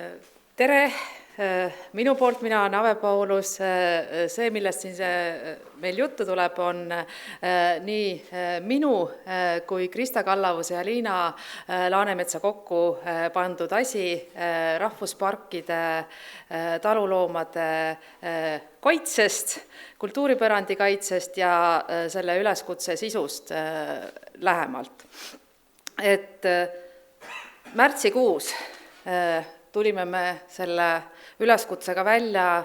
Tere, minu poolt, mina olen Ave Paulus. See, millest siin meil juttu tuleb, on nii minu kui Krista Kallavuse ja Liina Laanemetsa kokku pandud asi rahvusparkide, taluloomade kaitsest, kultuuripärandi kaitsest ja selle üleskutse sisust lähemalt. Et märtsikuus tulime me selle üleskutsega välja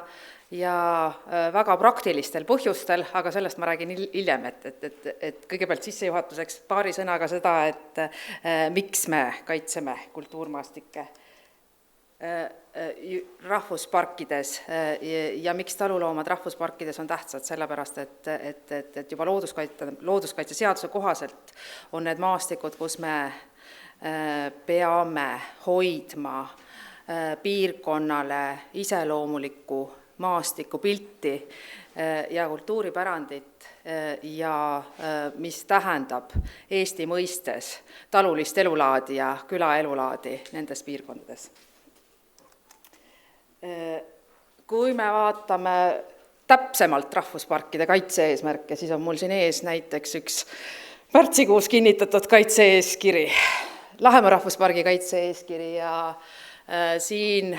ja väga praktilistel põhjustel, aga sellest ma räägin hiljem, et kõigepealt sissejuhatuseks paari sõnaga seda, et miks me kaitseme kultuurmaastikke rahvusparkides ja miks taluloomad rahvusparkides on tähtsad, sellepärast, et juba looduskaitseseaduse kohaselt on need maastikud, kus me peame hoidma piirkonnale iseloomulikku maastiku pilti ja kultuuripärandit ja mis tähendab Eesti mõistes talulist elulaadi ja külaelulaadi nendes piirkondades. Kui me vaatame täpsemalt rahvusparkide kaitse-eesmärke, siis on mul siin ees näiteks üks märtsikuus kinnitatud kaitse-eeskiri, Lahemaa rahvuspargi kaitse-eeskiri ja siin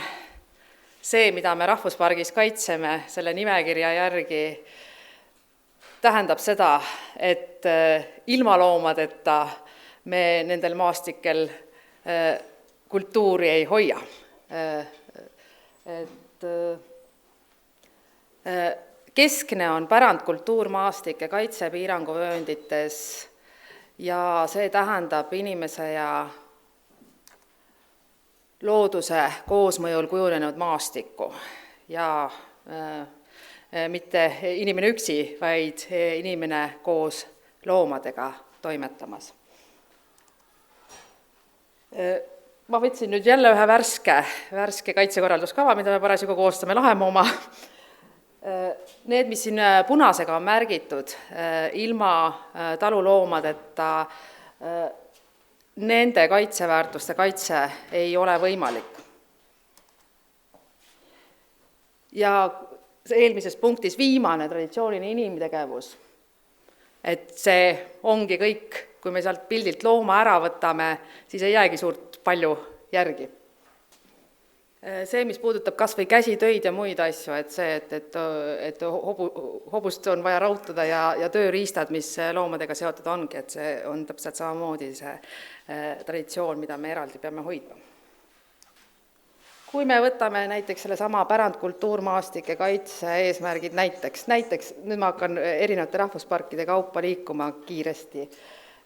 see, mida me rahvuspargis kaitseme, selle nimekirja järgi tähendab seda, et ilma loomadeta me nendel maastikel kultuuri ei hoia. Keskne on pärandkultuurmaastike kaitsepiiranguvööndites ja see tähendab inimese ja looduse koosmõjul kujunenud maastikku ja mitte inimene üksi, vaid inimene koos loomadega toimetamas. Ma võtsin nüüd jälle ühe värske kaitsekorralduskava, mida me parasjagu koostame Lahemaa oma. Need, mis siin punasega on märgitud, ilma taluloomadeta nende kaitseväärtuste kaitse ei ole võimalik. Ja eelmises punktis viimane traditsiooniline inimtegevus, et see ongi kõik, kui me sealt pildilt looma ära võtame, siis ei jäägi suurt palju järgi. See, mis puudutab kas või käsitöid ja muid asju, et see, et hobust on vaja rautada ja tööriistad, mis loomadega seotud ongi, et see on täpselt samamoodi see traditsioon, mida me eraldi peame hoidma. Kui me võtame näiteks selle sama pärandkultuurmaastike kaitse eesmärgid näiteks, nüüd ma hakkan erinevate rahvusparkide kaupa liikuma kiiresti,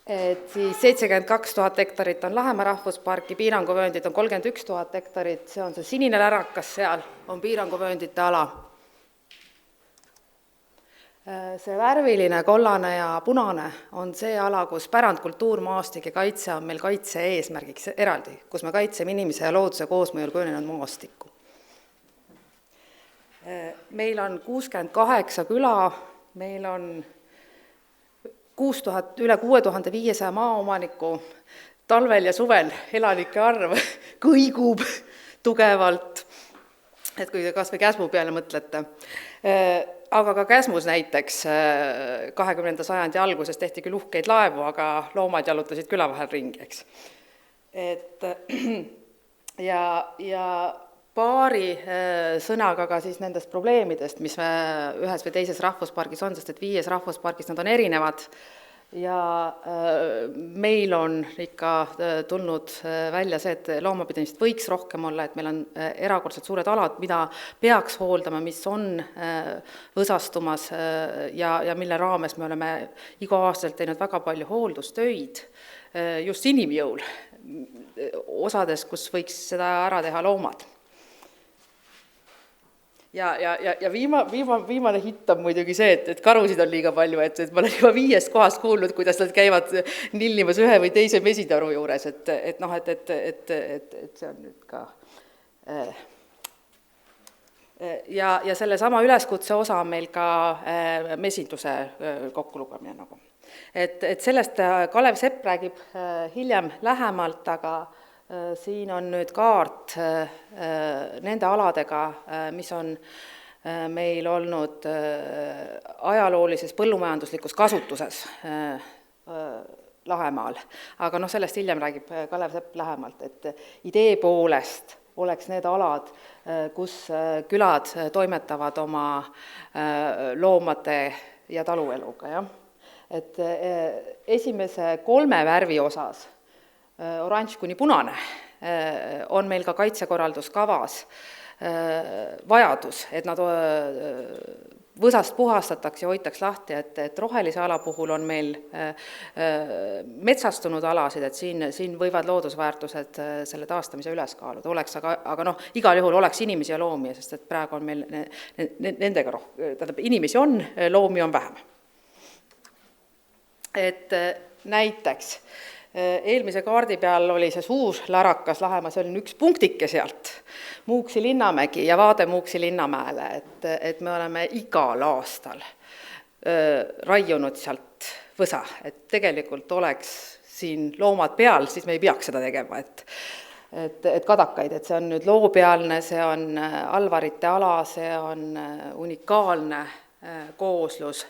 et siis 72 000 hektarit on Lahemaa rahvusparki, piiranguvööndid on 31 000 hektarit, see on see sinine lärakas seal, on piiranguvööndite ala. See värviline, kollane ja punane on see ala, kus pärandkultuurmaastike kaitse on meil kaitse eesmärgiks eraldi, kus me kaitseme inimese ja looduse koosmõjul kujunenud maastikku. Meil on 68 küla, meil on üle 6500 maaomaniku, talvel ja suvel elanike arv kõigub tugevalt, et kui te kas või Käsmu peale mõtlete. Aga ka Käsmus näiteks 20. sajandi alguses tehti küll uhkeid laevu, aga loomad jalutasid küla vahel ringi, eks. Ja paari sõnaga ka siis nendest probleemidest, mis ühes või teises rahvuspargis on, sest et 5 rahvuspargis nad on erinevad ja meil on ikka tulnud välja see, et loomapidamist võiks rohkem olla, et meil on erakordselt suured alad, mida peaks hooldama, mis on võsastumas ja mille raames me oleme iga aastaselt teinud väga palju hooldustöid just inimjõul, osades, kus võiks seda ära teha loomad. Ja viimane hitt on muidugi see, et karusid on liiga palju, et ma olen juba 5 kohast kuulnud, kuidas nad käivad nillimas ühe või teise mesitaru juures, et see on nüüd ka. Ja selle sama üleskutse osa on meil ka mesinduse kokkulugemine nagu. Et sellest Kalev Sepp räägib hiljem lähemalt, aga siin on nüüd kaart nende aladega, mis on meil olnud ajaloolises põllumajanduslikus kasutuses Lahemaal. Aga sellest hiljem räägib Kalev Sepp lähemalt, et idee poolest oleks need alad, kus külad toimetavad oma loomade ja talueluga. Ja? Et esimese 3 värvi osas, oranž kuni punane, on meil ka kaitsekorralduskavas vajadus, et nad võsast puhastatakse ja hoitaks lahti, et rohelise ala puhul on meil metsastunud alasid, et siin võivad loodusväärtused selle taastamise üles kaaluda, oleks, aga igal juhul oleks inimesi ja loomi, sest et praegu on meil nendega tähendab, inimesi on, loomi on vähem. Et näiteks eelmise kaardi peal oli see suur larakas Lahemaa, see oli üks punktike sealt, Muuksi Linnamägi ja vaade Muuksi Linnamäele, et me oleme igal aastal raiunud sealt võsa, et tegelikult oleks siin loomad peal, siis me ei peaks seda tegema, et kadakaid, et see on nüüd loopealne, see on alvarite ala, see on unikaalne kooslus.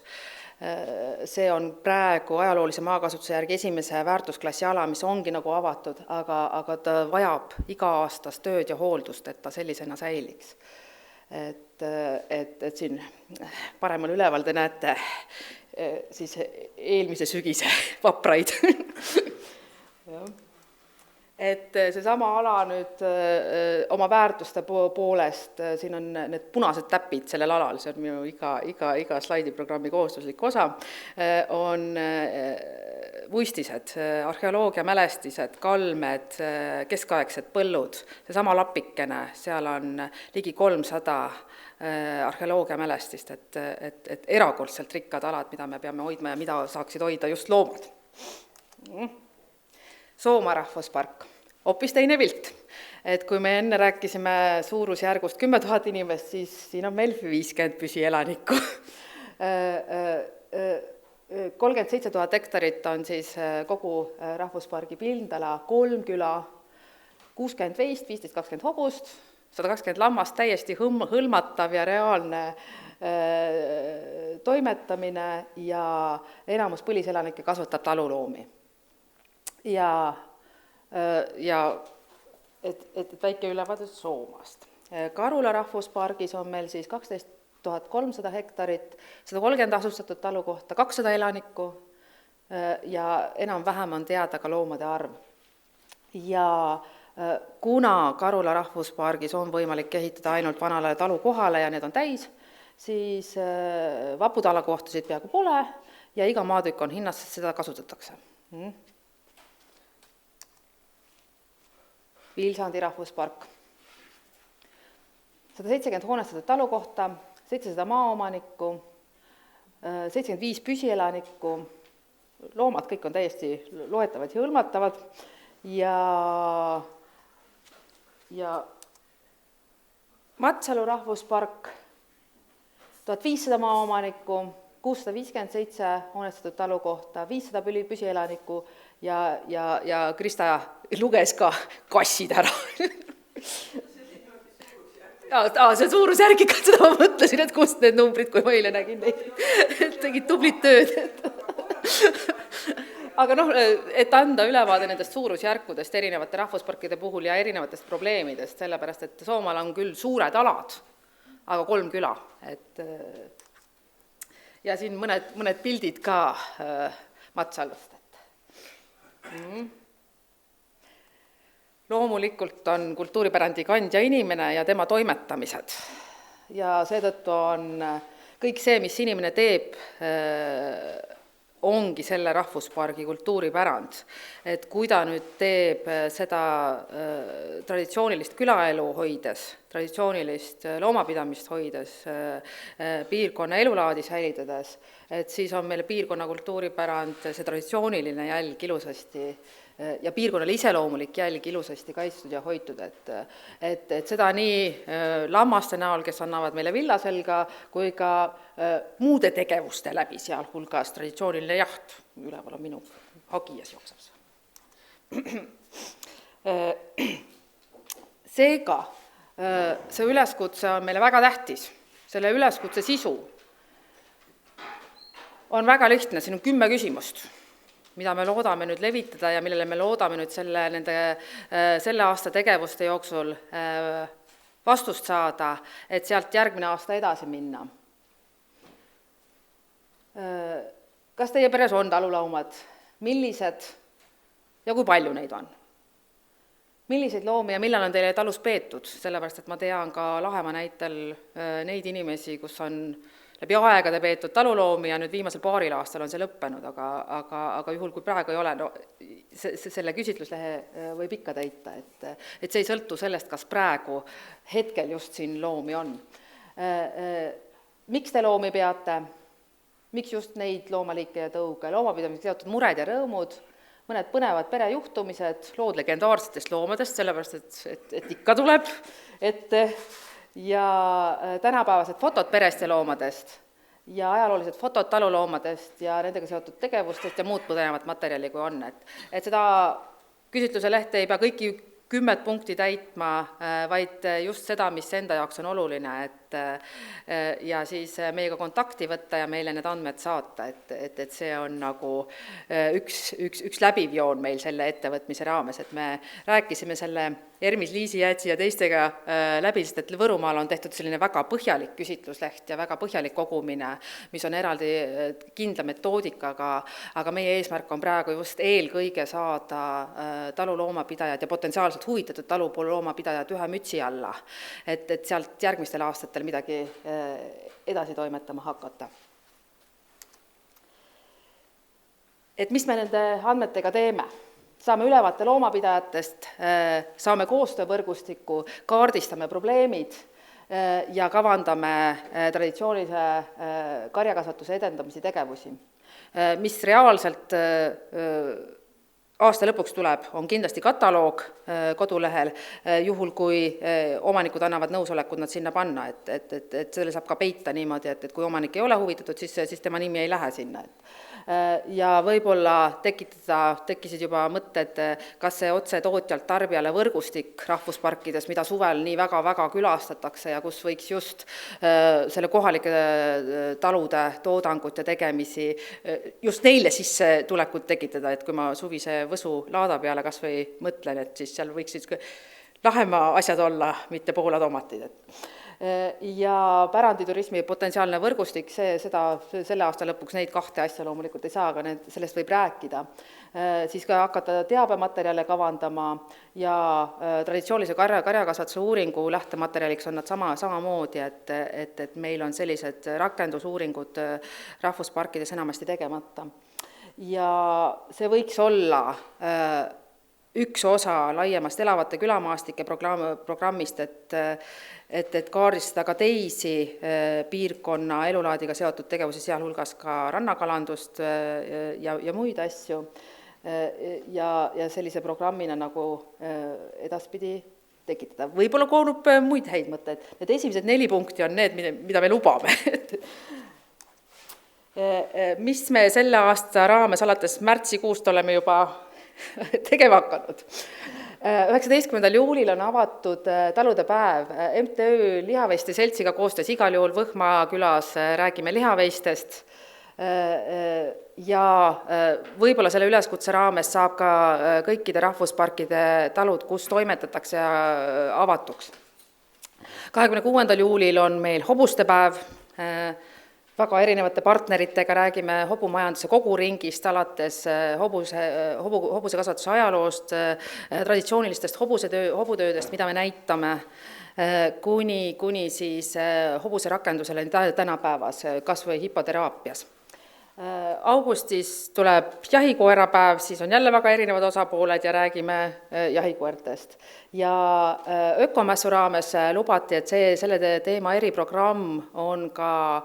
See on praegu ajaloolise maakasutuse järgi esimese väärtusklassi ala, mis ongi nagu avatud, aga ta vajab iga-aastast tööd ja hooldust, et ta sellisena säiliks. Et siin paremal üleval te näete siis eelmise sügise vapraid. Et seesama ala nüüd oma väärtuste poolest, siin on need punased täpid sellel alal, see on minu iga slaidiprogrammi kohustuslik osa, on vuistised, arheoloogia mälestised, kalmed, keskaegsed põllud, seesama lapikene, seal on ligi 300 arheoloogia mälestist, et erakordselt rikkad alad, mida me peame hoidma ja mida saaksid hoida just loomad. Soomaa rahvuspark, hoopis teine pilt. Et kui me enne rääkisime suurusjärgust 10 000 inimest, siis siin on meil 50 püsielanikku. 37 000 hektarit on siis kogu rahvuspargi pindala, 3 küla, 60 veist, 15-20 hobust, 120 lammast, täiesti hõlmatav ja reaalne toimetamine ja enamus põliselanikke kasvatab taluloomi. Ja et väike ülevaade Soomaast. Karula rahvuspargis on meil siis 12 300 hektarit, 130 asustatud talu kohta, 200 elanikku ja enam-vähem on teada ka loomade arv. Ja kuna Karula rahvuspargis on võimalik ehitada ainult vanale talu kohale ja need on täis, siis vaputala kohtasid peaaegu pole ja iga maatükk on hinnas, sest seda kasutatakse. Vilsandi rahvuspark. 170 hoonestatud talu kohta, 700 maaomanikku, 75 püsielanikku, loomad kõik on täiesti loetavad ja hõlmatavad ja Matsalu rahvuspark, 1500 maaomanikku, 657 hoonestatud talu kohta, 500 püsielanikku ja Krista luges ka kassid ära. See suurusjärg ikka, seda ma mõtlesin, et kust need numbrid, kui ma eile nägin neid, tegid tublit tööd. Aga et anda ülevaade nendest suurusjärkudest erinevate rahvusparkide puhul ja erinevatest probleemidest, sellepärast, et Soomaal on küll suured alad, aga 3 küla. Ja siin mõned pildid ka Matsalust. Loomulikult on kultuuripärandi kandja inimene ja tema toimetamised. Ja seetõttu on kõik see, mis inimene teeb, ongi selle rahvuspargi kultuuripärand. Et kui ta nüüd teeb seda traditsioonilist külaelu hoides, traditsioonilist loomapidamist hoides, piirkonna elulaadi säilitades, et siis on meil piirkonna kultuuripärand, see traditsiooniline jälg ilusasti ja piirkonnale iseloomulik jälg ilusasti kaitstud ja hoitud, et seda nii lammaste näol, kes annavad meile villa selga, kui ka muude tegevuste läbi, sealhulgas traditsiooniline jaht, üleval on minu hagi ja jookseb. Seega, see üleskutse on meile väga tähtis. Selle üleskutse sisu on väga lihtne, siin on 10 küsimust, mida me loodame nüüd levitada ja millele me loodame nüüd selle aasta tegevuste jooksul vastust saada, et sealt järgmine aasta edasi minna. Kas teie peres on taluloomad? Millised ja kui palju neid on? Milliseid loomi ja millal on teile talus peetud? Sellepärast, et ma tean ka Lahemaa näitel neid inimesi, kus on läbi aegade peetud taluloomi ja nüüd viimasel paaril aastal on see lõppenud, aga juhul, kui praegu ei ole, no, selle küsitluslehe võib ikka täita, et see ei sõltu sellest, kas praegu hetkel just siin loomi on. Miks te loomi peate? Miks just neid loomaliike ja tõuge? Loomapidamisega seotud mured ja rõõmud, mõned põnevad perejuhtumised, lood legendaarsetest loomadest, sellepärast, et ikka tuleb ette, ja tänapäevased fotod perest ja loomadest ja ajaloolised fotod taluloomadest ja nendega seotud tegevustest ja muud põdenevat materjali, kui on. Et seda küsitluse lehte ei pea kõiki 10 punkti täitma, vaid just seda, mis enda jaoks on oluline, ja siis meiega kontakti võtta ja meile need andmed saata, et see on nagu üks läbivjoon meil selle ettevõtmise raames, et me rääkisime selle Ermis Liisi-Jäätsi ja teistega läbi, sest et Võrumaal on tehtud selline väga põhjalik küsitlusleht ja väga põhjalik kogumine, mis on eraldi kindla metoodikaga, aga meie eesmärk on praegu just eelkõige saada taluloomapidajad ja potentsiaalselt huvitatud taluloomapidajad ühe mütsi alla, et sealt järgmistel aastatel midagi edasi toimetama hakata. Et mis me nende andmetega teeme? Saame ülevaate loomapidajatest, saame koostöövõrgustikku, kaardistame probleemid ja kavandame traditsioonilise karjakasvatuse edendamise tegevusi. Mis reaalselt aasta lõpuks tuleb, on kindlasti kataloog kodulehel, juhul kui omanikud annavad nõusolekud nad sinna panna, et selle saab ka peita niimoodi, et kui omanik ei ole huvitatud, siis tema nimi ei lähe sinna. Ja võib-olla tekkisid juba mõtted, kas see otse tootjalt tarbijale võrgustik rahvusparkides, mida suvel nii väga-väga külastatakse ja kus võiks just selle kohalike talude toodangut ja tegemisi just neile sisse tulekut tekitada, et kui ma suvise Võsu laada peale kas või mõtlen, et siis seal võiksid Lahemaa asjad olla, mitte Poola tomatid. Ja päranditurismi potentsiaalne võrgustik, selle aasta lõpuks neid 2 asja loomulikult ei saa, aga sellest võib rääkida. Siis ka hakata teabematerjale kavandama ja traditsioonilise karjakasvatuse uuringu lähtematerjaliks on nad samamoodi, et meil on sellised rakendusuuringud rahvusparkides enamasti tegemata. Ja see võiks olla üks osa laiemast elavate külamaastike programmist, et kaardistada ka teisi piirkonna elulaadiga seotud tegevusi, sealhulgas ka rannakalandust ja muid asju. Ja sellise programmina nagu edaspidi tekitada. Võib-olla koonub muid häid mõtteid. Need esimesed 4 punkti on need, mida me lubame. Mis me selle aasta raames alates märtsikuust oleme juba tegema hakanud. 19. juulil on avatud talude päev MTÜ Lihaveiste seltsiga koostöös igal juhul Võhma külas räägime lihaveistest ja võib-olla selle üleskutse raames saab ka kõikide rahvusparkide talud, kus toimetatakse avatuks. 26. juulil on meil hobuste päev, väga erinevate partneritega räägime hobumajanduse koguringist, alates hobuse kasvatuse ajaloost, traditsioonilistest hobutöödest, mida me näitame, kuni siis hobuse rakendusele tänapäevas, kas või hipoteraapias. Augustis tuleb jahikoerapäev, siis on jälle väga erinevad osapooled ja räägime jahikoertest. Ja ökomässu raames lubati, et selle teema eriprogramm on ka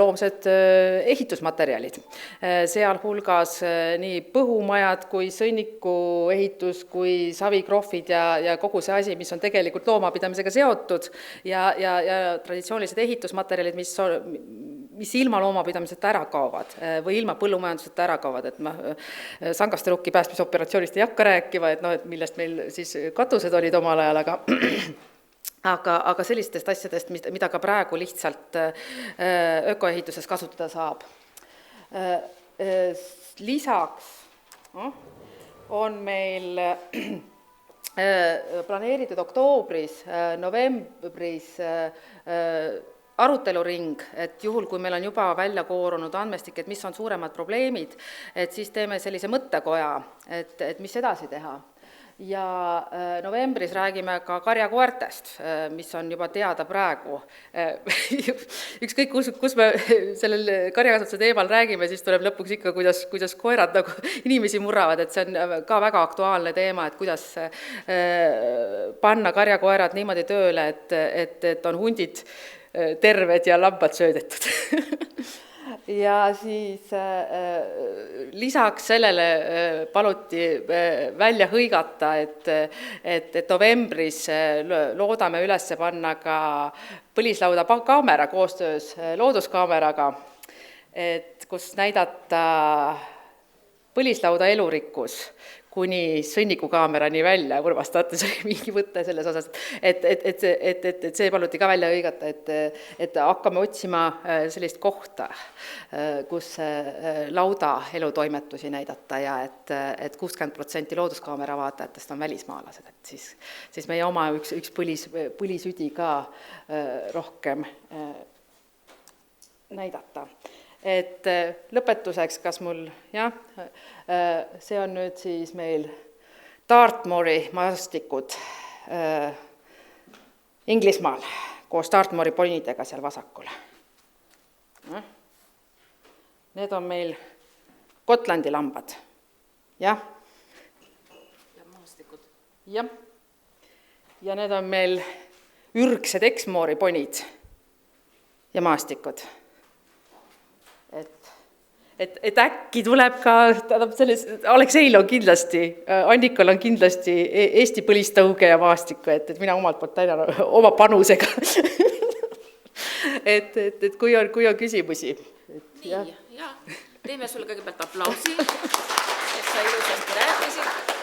loomsed ehitusmaterjalid. Sealhulgas nii põhumajad kui sõnniku ehitus kui savikrohvid ja kogu see asi, mis on tegelikult loomapidamisega seotud ja traditsioonilised ehitusmaterjalid, mis ilma loomapidamiseta ära kaovad või ilma põllumajanduseta ära kaovad, et ma sangaste rukki päästmisoperatsioonist ei hakka rääkima, et, et millest meil siis katused olid omal ajal, aga sellistest asjadest, mida ka praegu lihtsalt ökoehituses kasutada saab. Lisaks on meil planeeritud oktoobris, novembris aruteluring, et juhul, kui meil on juba välja koorunud andmestik, et mis on suuremad probleemid, et siis teeme sellise mõttekoja, et mis edasi teha. Ja novembris räägime ka karjakoertest, mis on juba teada praegu. Ükskõik, kus me sellel karjakasvatuse teemal räägime, siis tuleb lõpuks ikka, kuidas koerad nagu inimesi murravad, et see on ka väga aktuaalne teema, et kuidas panna karjakoerad niimoodi tööle, et on hundid terved ja lambad söödetud. Ja siis lisaks sellele paluti välja hõigata, et novembris loodame üles panna ka põlislauda kaamera koostöös looduskaameraga, et kus näidata põlislauda elurikkus kuni sõnnikukamerani välja, Urmas tahtis mingi võtte selles osas, et see paluti ka välja hõigata, et hakkame otsima sellist kohta, kus lauda elutoimetusi näidata ja et 60% looduskaamera vaatajatest on välismaalased, et siis meie oma üks põlisüdi ka rohkem näidata. Et lõpetuseks, kas mul, see on nüüd siis meil Dartmoori maastikud Inglismaal koos Dartmoori ponidega seal vasakul. Need on meil Gotlandi lambad. Ja maastikud. Ja need on meil ürgsed Exmoori ponid ja maastikud. Et äkki tuleb ka, Alekseil on kindlasti, Annikal on kindlasti Eesti põlistõuge ja maastikku, et mina omalt poolt täidan oma panusega. et kui on küsimusi. Nii, ja teeme sulle kõigepealt aplausi, et sa ilusasti rääkisid.